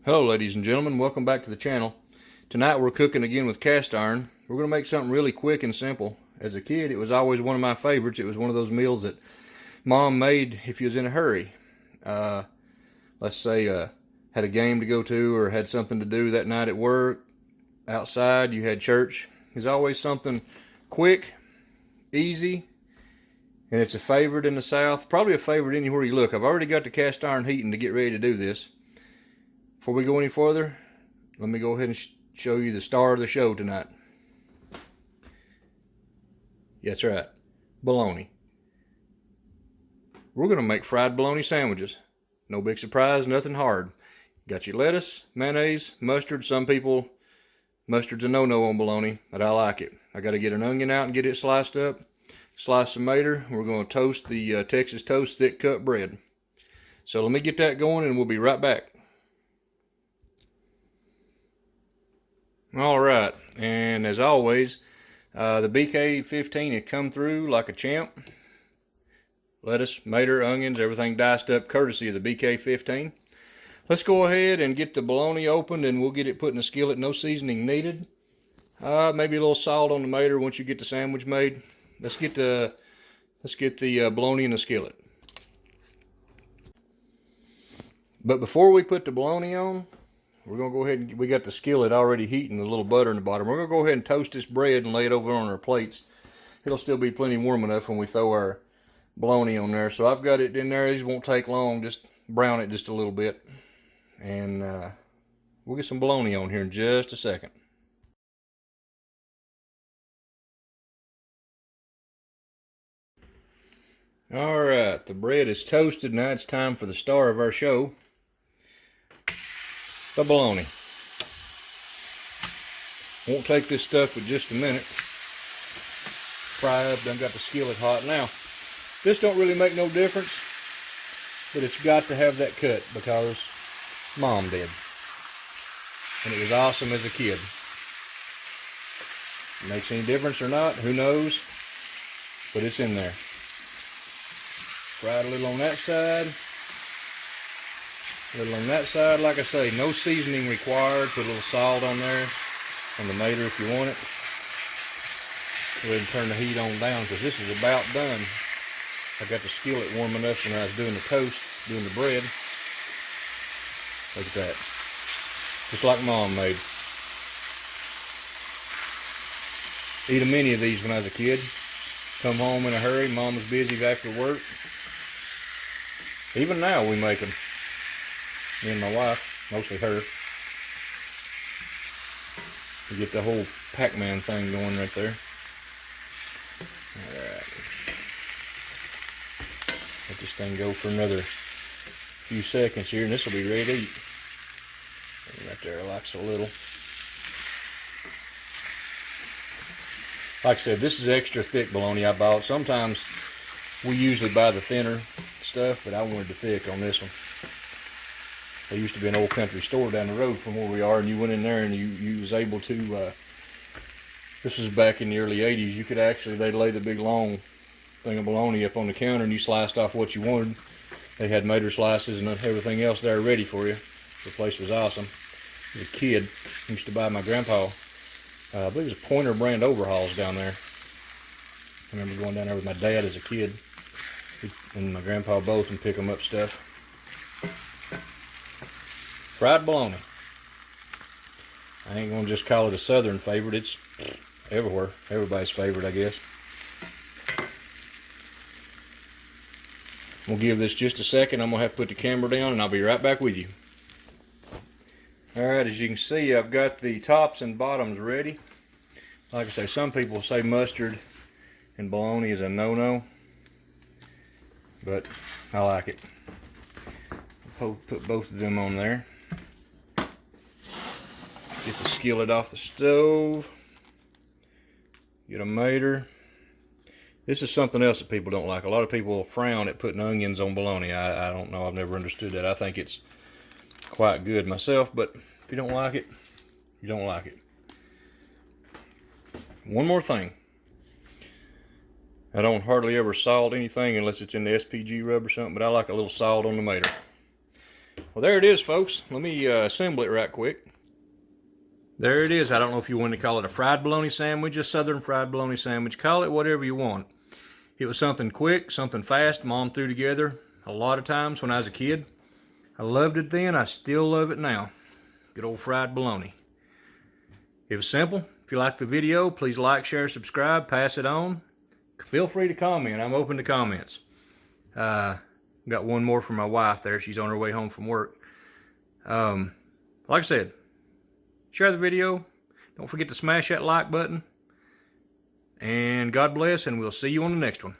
Hello ladies and gentlemen, welcome back to the channel. Tonight we're cooking again with cast iron. We're going to make something really quick and simple. As a kid, it was always one of my favorites. It was one of those meals that Mom made if you was in a hurry. Let's say had a game to go to or had something to do that night at work, outside, you had church. There's always something quick, easy, and it's a favorite in the South. Probably a favorite anywhere you look. I've already got the cast iron heating to get ready to do this. Before we go any further, let me go ahead and show you the star of the show tonight. That's right, bologna. We're going to make fried bologna sandwiches. No big surprise, nothing hard. Got your lettuce, mayonnaise, mustard. Some people, mustard's a no-no on bologna, but I like it. I got to get an onion out and get it sliced up. Slice some mater. We're going to toast the Texas Toast thick cut bread. So let me get that going and we'll be right back. All right, and as always, the BK15 had come through like a champ. Lettuce, mater, onions, everything diced up courtesy of the BK15. Let's go ahead and get the bologna opened and we'll get it put in a skillet. No seasoning needed. Maybe a little salt on the mater once you get the sandwich made. Let's get the bologna in the skillet. But before we put the bologna on, we're going to go ahead and, we got the skillet already heating, a little butter in the bottom. We're going to go ahead and toast this bread and lay it over on our plates. It'll still be plenty warm enough when we throw our bologna on there. So I've got it in there. These won't take long. Just brown it just a little bit. And we'll get some bologna on here in just a second. All right, the bread is toasted. Now it's time for the star of our show, the bologna. Won't take this stuff but just a minute. Fry up, done got the skillet hot. Now, this don't really make no difference, but it's got to have that cut because Mom did. And it was awesome as a kid. Makes any difference or not, who knows, but it's in there. Fried a little on that side. A little on that side, like I say, no seasoning required. Put a little salt on there, on the mater if you want it. Go ahead and turn the heat on down because this is about done. I got the skillet warm enough when I was doing the toast, doing the bread. Look at that. Just like Mom made. Eat a many of these when I was a kid. Come home in a hurry, Mom was busy after work. Even now we make them. Me and my wife, mostly her. We get the whole Pac-Man thing going right there. Alright. Let this thing go for another few seconds here and this will be ready to eat. And right there, likes a little. Like I said, this is extra thick bologna I bought. Sometimes we usually buy the thinner stuff, but I wanted the thick on this one. There used to be an old country store down the road from where we are, and you went in there and you was able to, this was back in the early 80s, you could actually, they'd lay the big long thing of bologna up on the counter and you sliced off what you wanted. They had mater slices and everything else there ready for you. The place was awesome. As a kid, I used to buy my grandpa, I believe it was Pointer brand overhauls down there. I remember going down there with my dad as a kid and my grandpa both and pick them up stuff. Fried bologna. I ain't gonna just call it a southern favorite. It's everywhere. Everybody's favorite, I guess. We'll give this just a second. I'm gonna have to put the camera down and I'll be right back with you. Alright, as you can see, I've got the tops and bottoms ready. Like I say, some people say mustard and bologna is a no-no, but I like it. Put both of them on there. Get the skillet off the stove. Get a mater. This is something else that people don't like. A lot of people frown at putting onions on bologna. I don't know. I've never understood that. I think it's quite good myself, but if you don't like it, you don't like it. One more thing. I don't hardly ever salt anything unless it's in the SPG rub or something, but I like a little salt on the mater. Well, there it is, folks. Let me assemble it right quick. There it is. I don't know if you want to call it a fried bologna sandwich, a southern fried bologna sandwich. Call it whatever you want. It was something quick, something fast. Mom threw together a lot of times when I was a kid. I loved it then. I still love it now. Good old fried bologna. It was simple. If you liked the video, please like, share, subscribe, pass it on. Feel free to comment. I'm open to comments. Got one more from my wife there. She's on her way home from work. Like I said, share the video. Don't forget to smash that like button. And God bless, and we'll see you on the next one.